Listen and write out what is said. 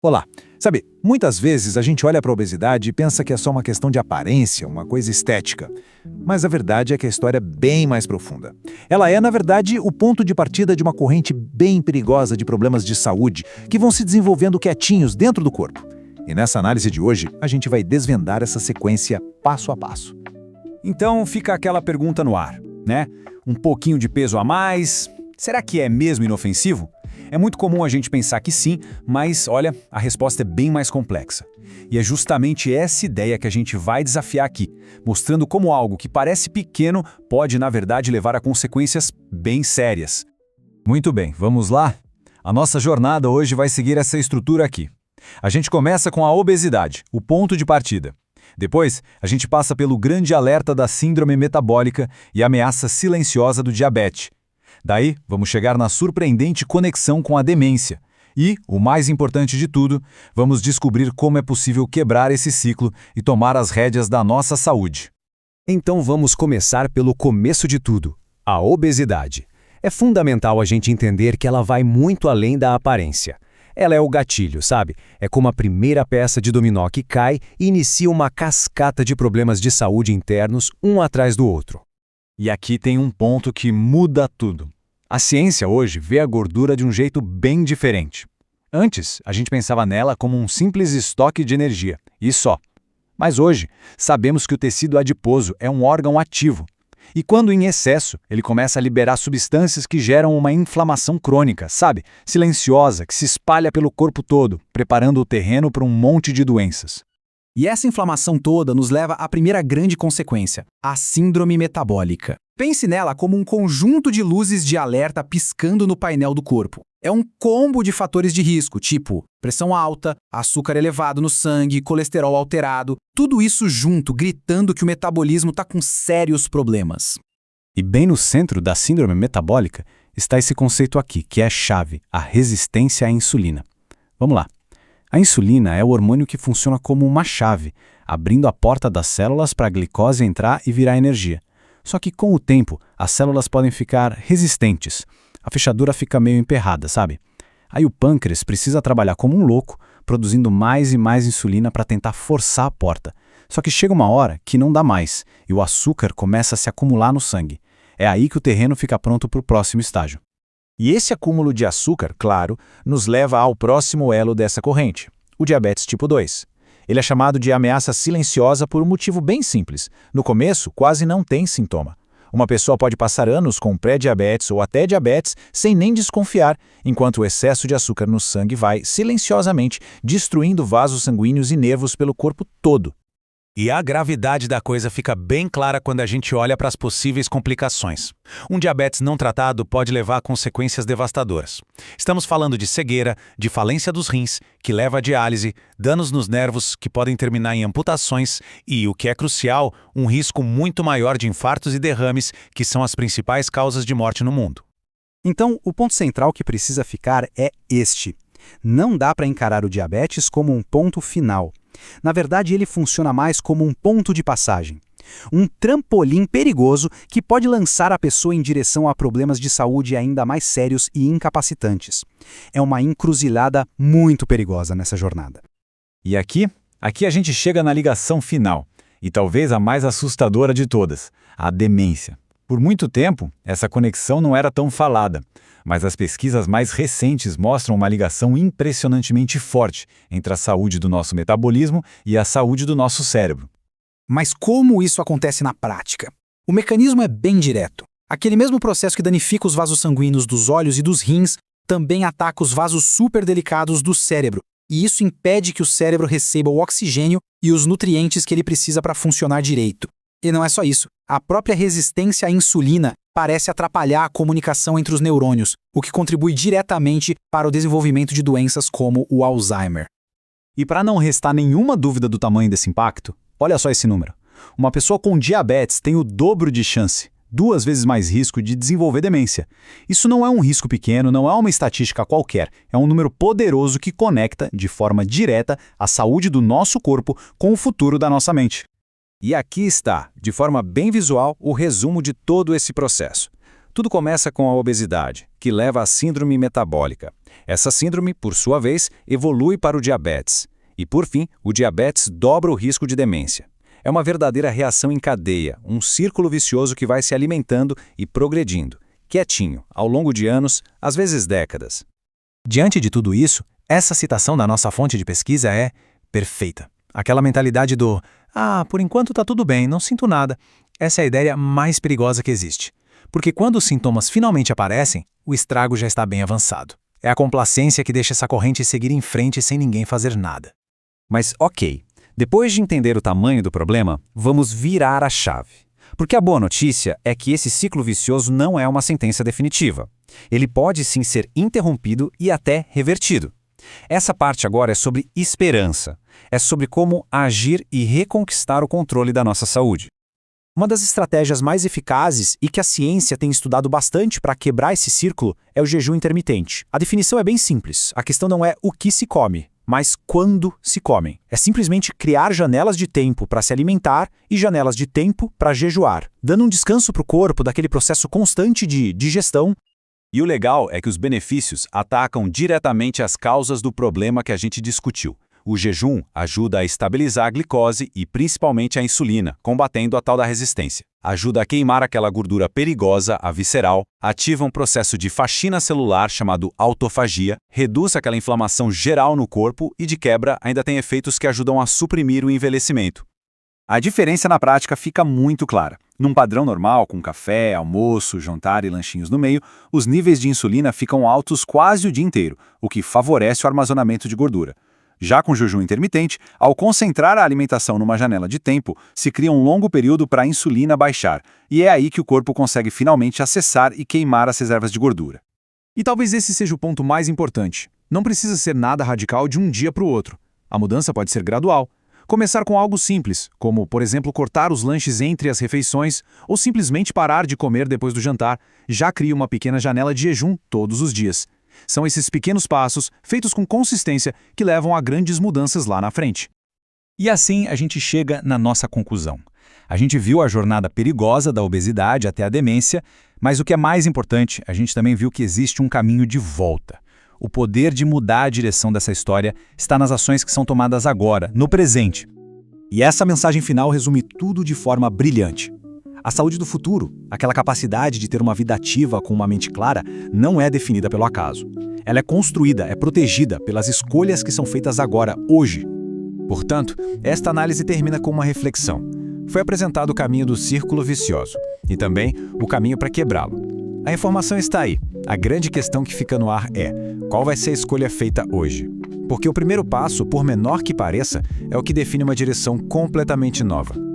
Olá. Sabe, muitas vezes a gente olha para a obesidade e pensa que é só uma questão de aparência, uma coisa estética. Mas a verdade é que a história é bem mais profunda. Ela é, na verdade, o ponto de partida de uma corrente bem perigosa de problemas de saúde que vão se desenvolvendo quietinhos dentro do corpo. E nessa análise de hoje, a gente vai desvendar essa sequência passo a passo. Então fica aquela pergunta no ar, né? Um pouquinho de peso a mais, será que é mesmo inofensivo? É muito comum a gente pensar que sim, mas olha, a resposta é bem mais complexa. E é justamente essa ideia que a gente vai desafiar aqui, mostrando como algo que parece pequeno pode, na verdade, levar a consequências bem sérias. Muito bem, vamos lá? A nossa jornada hoje vai seguir essa estrutura aqui. A gente começa com a obesidade, o ponto de partida. Depois, a gente passa pelo grande alerta da síndrome metabólica e a ameaça silenciosa do diabetes. Daí, vamos chegar na surpreendente conexão com a demência. E, o mais importante de tudo, vamos descobrir como é possível quebrar esse ciclo e tomar as rédeas da nossa saúde. Então vamos começar pelo começo de tudo, a obesidade. É fundamental a gente entender que ela vai muito além da aparência. Ela é o gatilho, sabe? É como a primeira peça de dominó que cai e inicia uma cascata de problemas de saúde internos, um atrás do outro. E aqui tem um ponto que muda tudo. A ciência hoje vê a gordura de um jeito bem diferente. Antes, a gente pensava nela como um simples estoque de energia, e só. Mas hoje, sabemos que o tecido adiposo é um órgão ativo. E quando em excesso, ele começa a liberar substâncias que geram uma inflamação crônica, sabe? Silenciosa, que se espalha pelo corpo todo, preparando o terreno para um monte de doenças. E essa inflamação toda nos leva à primeira grande consequência, a síndrome metabólica. Pense nela como um conjunto de luzes de alerta piscando no painel do corpo. É um combo de fatores de risco, tipo pressão alta, açúcar elevado no sangue, colesterol alterado, tudo isso junto, gritando que o metabolismo está com sérios problemas. E bem no centro da síndrome metabólica está esse conceito aqui, que é a chave, a resistência à insulina. Vamos lá. A insulina é o hormônio que funciona como uma chave, abrindo a porta das células para a glicose entrar e virar energia. Só que com o tempo, as células podem ficar resistentes. A fechadura fica meio emperrada, sabe? Aí o pâncreas precisa trabalhar como um louco, produzindo mais e mais insulina para tentar forçar a porta. Só que chega uma hora que não dá mais, e o açúcar começa a se acumular no sangue. É aí que o terreno fica pronto para o próximo estágio. E esse acúmulo de açúcar, claro, nos leva ao próximo elo dessa corrente, o diabetes tipo 2. Ele é chamado de ameaça silenciosa por um motivo bem simples. No começo, quase não tem sintoma. Uma pessoa pode passar anos com pré-diabetes ou até diabetes sem nem desconfiar, enquanto o excesso de açúcar no sangue vai, silenciosamente, destruindo vasos sanguíneos e nervos pelo corpo todo. E a gravidade da coisa fica bem clara quando a gente olha para as possíveis complicações. Um diabetes não tratado pode levar a consequências devastadoras. Estamos falando de cegueira, de falência dos rins, que leva a diálise, danos nos nervos, que podem terminar em amputações e, o que é crucial, um risco muito maior de infartos e derrames, que são as principais causas de morte no mundo. Então, o ponto central que precisa ficar é este. Não dá para encarar o diabetes como um ponto final. Na verdade, ele funciona mais como um ponto de passagem. Um trampolim perigoso que pode lançar a pessoa em direção a problemas de saúde ainda mais sérios e incapacitantes. É uma encruzilhada muito perigosa nessa jornada. E aqui a gente chega na ligação final, e talvez a mais assustadora de todas, a demência. Por muito tempo, essa conexão não era tão falada, mas as pesquisas mais recentes mostram uma ligação impressionantemente forte entre a saúde do nosso metabolismo e a saúde do nosso cérebro. Mas como isso acontece na prática? O mecanismo é bem direto. Aquele mesmo processo que danifica os vasos sanguíneos dos olhos e dos rins também ataca os vasos superdelicados do cérebro, e isso impede que o cérebro receba o oxigênio e os nutrientes que ele precisa para funcionar direito. E não é só isso. A própria resistência à insulina parece atrapalhar a comunicação entre os neurônios, o que contribui diretamente para o desenvolvimento de doenças como o Alzheimer. E para não restar nenhuma dúvida do tamanho desse impacto, olha só esse número. Uma pessoa com diabetes tem o dobro de chance, 2 vezes mais risco de desenvolver demência. Isso não é um risco pequeno, não é uma estatística qualquer, é um número poderoso que conecta, de forma direta, a saúde do nosso corpo com o futuro da nossa mente. E aqui está, de forma bem visual, o resumo de todo esse processo. Tudo começa com a obesidade, que leva à síndrome metabólica. Essa síndrome, por sua vez, evolui para o diabetes. E, por fim, o diabetes dobra o risco de demência. É uma verdadeira reação em cadeia, um círculo vicioso que vai se alimentando e progredindo, quietinho, ao longo de anos, às vezes décadas. Diante de tudo isso, essa citação da nossa fonte de pesquisa é perfeita. Aquela mentalidade do por enquanto tá tudo bem, não sinto nada. Essa é a ideia mais perigosa que existe. Porque quando os sintomas finalmente aparecem, o estrago já está bem avançado. É a complacência que deixa essa corrente seguir em frente sem ninguém fazer nada. Mas ok, depois de entender o tamanho do problema, vamos virar a chave. Porque a boa notícia é que esse ciclo vicioso não é uma sentença definitiva. Ele pode sim ser interrompido e até revertido. Essa parte agora é sobre esperança. É sobre como agir e reconquistar o controle da nossa saúde. Uma das estratégias mais eficazes e que a ciência tem estudado bastante para quebrar esse círculo é o jejum intermitente. A definição é bem simples. A questão não é o que se come, mas quando se comem. É simplesmente criar janelas de tempo para se alimentar e janelas de tempo para jejuar, dando um descanso para o corpo daquele processo constante de digestão. E o legal é que os benefícios atacam diretamente as causas do problema que a gente discutiu. O jejum ajuda a estabilizar a glicose e principalmente a insulina, combatendo a tal da resistência. Ajuda a queimar aquela gordura perigosa, a visceral, ativa um processo de faxina celular chamado autofagia, reduz aquela inflamação geral no corpo e, de quebra, ainda tem efeitos que ajudam a suprimir o envelhecimento. A diferença na prática fica muito clara. Num padrão normal, com café, almoço, jantar e lanchinhos no meio, os níveis de insulina ficam altos quase o dia inteiro, o que favorece o armazenamento de gordura. Já com jejum intermitente, ao concentrar a alimentação numa janela de tempo, se cria um longo período para a insulina baixar, e é aí que o corpo consegue finalmente acessar e queimar as reservas de gordura. E talvez esse seja o ponto mais importante. Não precisa ser nada radical de um dia para o outro. A mudança pode ser gradual. Começar com algo simples, como, por exemplo, cortar os lanches entre as refeições ou simplesmente parar de comer depois do jantar, já cria uma pequena janela de jejum todos os dias. São esses pequenos passos, feitos com consistência, que levam a grandes mudanças lá na frente. E assim a gente chega na nossa conclusão. A gente viu a jornada perigosa da obesidade até a demência, mas o que é mais importante, a gente também viu que existe um caminho de volta. O poder de mudar a direção dessa história está nas ações que são tomadas agora, no presente. E essa mensagem final resume tudo de forma brilhante. A saúde do futuro, aquela capacidade de ter uma vida ativa com uma mente clara, não é definida pelo acaso. Ela é construída, é protegida pelas escolhas que são feitas agora, hoje. Portanto, esta análise termina com uma reflexão. Foi apresentado o caminho do círculo vicioso e também o caminho para quebrá-lo. A informação está aí. A grande questão que fica no ar é: qual vai ser a escolha feita hoje? Porque o primeiro passo, por menor que pareça, é o que define uma direção completamente nova.